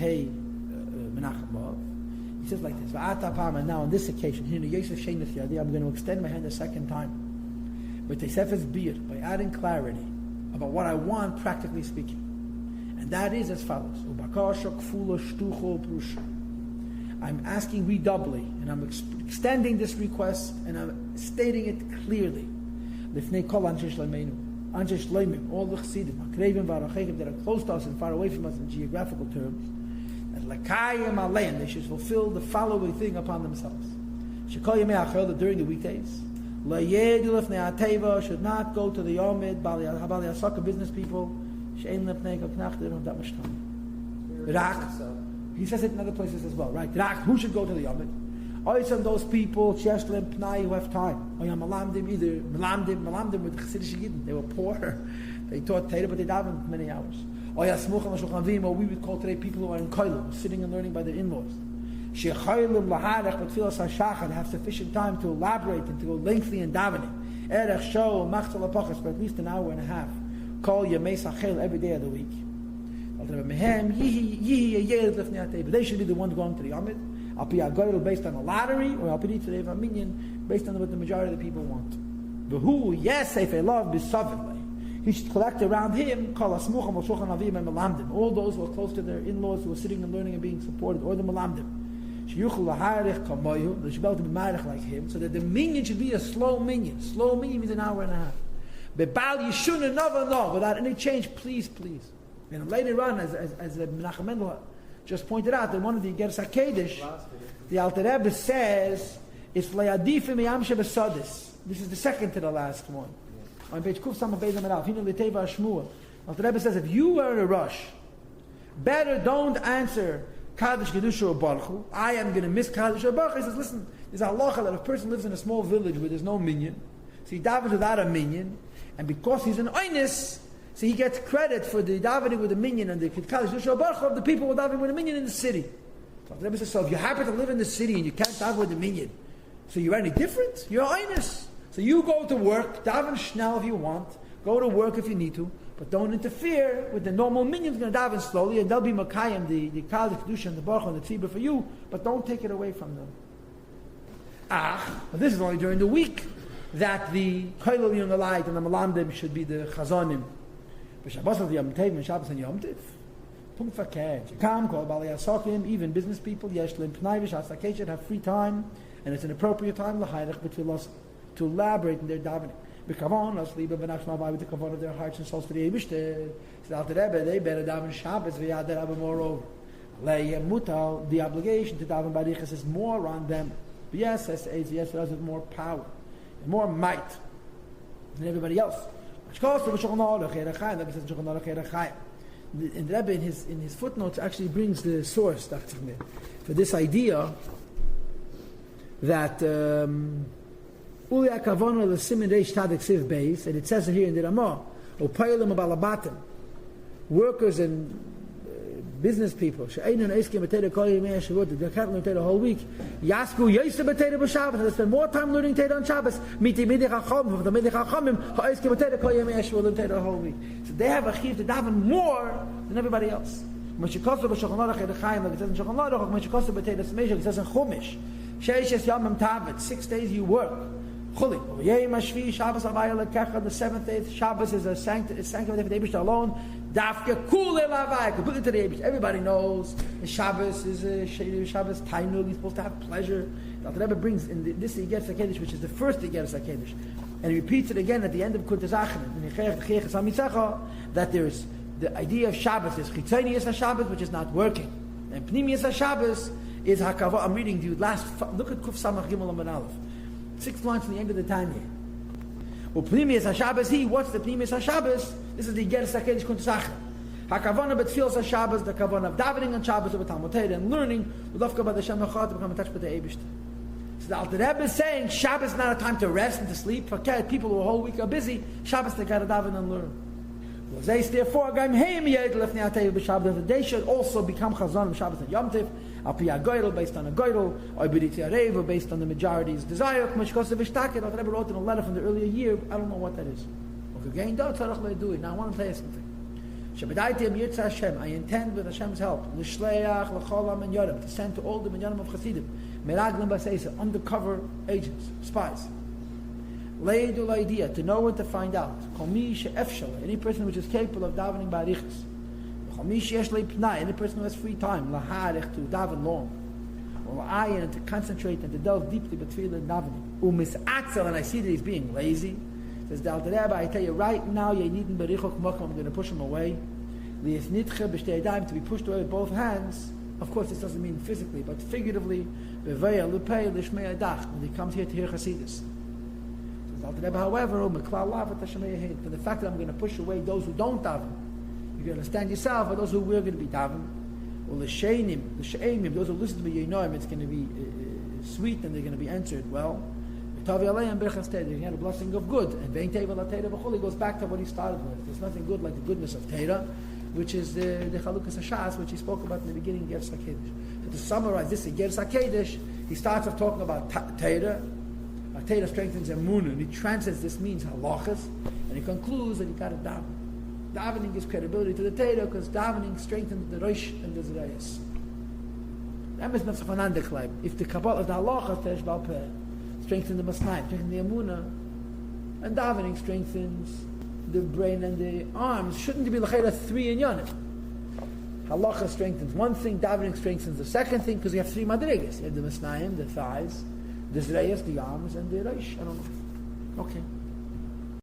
Pei Menachem Av. He says like this, and now on this occasion, I'm going to extend my hand a second time. But Tesefes Bir, by adding clarity about what I want, practically speaking. And that is as follows. I'm asking redoubly, and I'm extending this request, and I'm stating it clearly. All the Chassidim, that are close to us and far away from us in geographical terms, they should fulfill the following thing upon themselves. During the weekdays, should not go to the Yomid, Bali Asaka business people, they don't have that much time. He says it in other places as well, right? Who should go to the Yomid? Those people who have time. Either Malamdim with Chassidish Yidden. They were poor. They taught Torah, but they davened many hours. Or we would call today people who are in Koilum, sitting and learning by their in-laws. They have sufficient time to elaborate and to go lengthy in davening. For at least an hour and a half. Every day of the week. They should be the ones going to the Yomid. Based on a lottery, or based on what the majority of the people want. He should collect around him all those who are close to their in-laws, who are sitting and learning and being supported, or the malamdim. They should be able to be marich like him, so that the minyan should be a slow minyan. Slow minyan means an hour and a half. Without any change, please. And later on, as Menachem Av just pointed out, in one of the Igeres HaKedesh, the Alter Rebbe says, it's le'adifim yamshe b'sadis. This is the second to the last one. On page Kuf Samach Beis Amud Aleph, Hinu L'Teva Shmuel. The Rebbe says, if you are in a rush, better don't answer Kaddish Kedusha or Baruch Hu. I am going to miss Kaddish or Baruch Hu. He says, listen, there's a halacha that if a person lives in a small village where there's no minyan, so he davens without a minyan, and because he's an oinus, so he gets credit for the davening with the minyan and the Kaddish Kedusha or Baruch Hu of the people who are davening with the minyan in the city. So the Rebbe says, so if you happen to live in the city and you can't daven with the minyan, so you're any different? You're oinus. So you go to work, daven schnell if you want, go to work if you need to, but don't interfere with the normal minions. Going to daven slowly, and they'll be makayim, the Kaddish Kedusha and the Baruch and the Tzibur for you, but don't take it away from them. But this is only during the week that the Koilel Yungalayit and the Malamdim should be the Chazonim. But Shabbos of Yom Tov and Shabbos and Yom Tiv, Punkt Verkehrt. Kam Kol Bali Asakim, even business people, Yesh Lim Pnai V'Shas should have free time, and it's an appropriate time l'hayrech b'tfilos to elaborate in their davening. B'kavon, as liba Menachem Av with the kavon of their hearts and souls to the Eibishter. So after Rebbe, they better daven Shabbos v'yad der Rebbe moreover. Le'yem mutal, the obligation to daven barichas is more on them. But yes, it has more power, and more might than everybody else. And the Rebbe in his footnotes actually brings the source for this idea that and it says here in the Ramah, workers and business people, they can't learn the whole week. They spend more time learning Torah on Shabbos. So they have a chiv to daven more than everybody else. It says in Chumash, 6 days you work. The 7th day, Shabbos is a sanctified for the Eibishter alone. Completely to the Eibishter. Everybody knows the Shabbos is a Shabbos Tainug. He's supposed to have pleasure. The Rebbe brings in this Igeres HaKedesh, which is the first Igeres HaKedesh, and he repeats it again at the end of Kuntez Achron, that there is the idea of Shabbos is Chitzonius HaShabbos, which is not working, and Pnimius HaShabbos is Hakavah. I'm reading to you look at Kuf Samach Gimel Amud Aleph. 6 lines from the end of the Tanya. Pnimius HaShabbos, what's the Pnimius HaShabbos? This is the Igeres HaKedesh Kuntez Achron. Hakavana betfilas HaShabbos, the Kavana of davening on Shabbos over Talmud Torah and learning with Lofka by the Shem HaChat to become in touch with the Eibishter. So the Alter Rebbe is saying Shabbos is not a time to rest and to sleep. For people who a whole week are busy, Shabbos they got to daven and learn. Therefore, they should also become Chazon of Shabbos and Yom Tiv, based on a goydel, or based on the majority's desire. The Rebbe wrote in a letter from the earlier year. I don't know what that is. Now I want to tell you something. I intend with Hashem's help to send to all the minyanim of Chassidim, undercover agents, spies. To know and to find out. Any person which is capable of davening ba'arichas. Any person who has free time to daven long. And to concentrate and to delve deeply between and davening. And I see that he's being lazy. Says the Alter Rebbe, I tell you right now, I'm going to push him away. To be pushed away with both hands. Of course, this doesn't mean physically, but figuratively. When he comes here to hear Chassidus. However, for the fact that I'm going to push away those who don't daven, you can understand yourself, or those who we're going to be daven, or the she'emim, those who listen to me, you know him, it's going to be sweet and they're going to be answered well. They get a blessing of good. And he goes back to what he started with. There's nothing good like the goodness of Torah, which is the Chalukas HaShas, which he spoke about in the beginning, Ger Sakedesh. So to summarize this in Ger Sakedesh, he starts off talking about Torah. Torah strengthens emunah, and he translates this means halachas, and he concludes that you got to daven. Davening gives credibility to the Torah because davening strengthens the Rosh and the Zerayas. If the Kabbalah of the halachas strengthens the Masnaim, strengthens the emunah, and davening strengthens the brain and the arms, shouldn't there be l'chayra 3 in Yonim? Halacha strengthens one thing, davening strengthens the second thing, because you have 3 madrigas. You have the Masnaim, the thighs, the Zrayas, the arms, and the Reish. I don't know. Okay.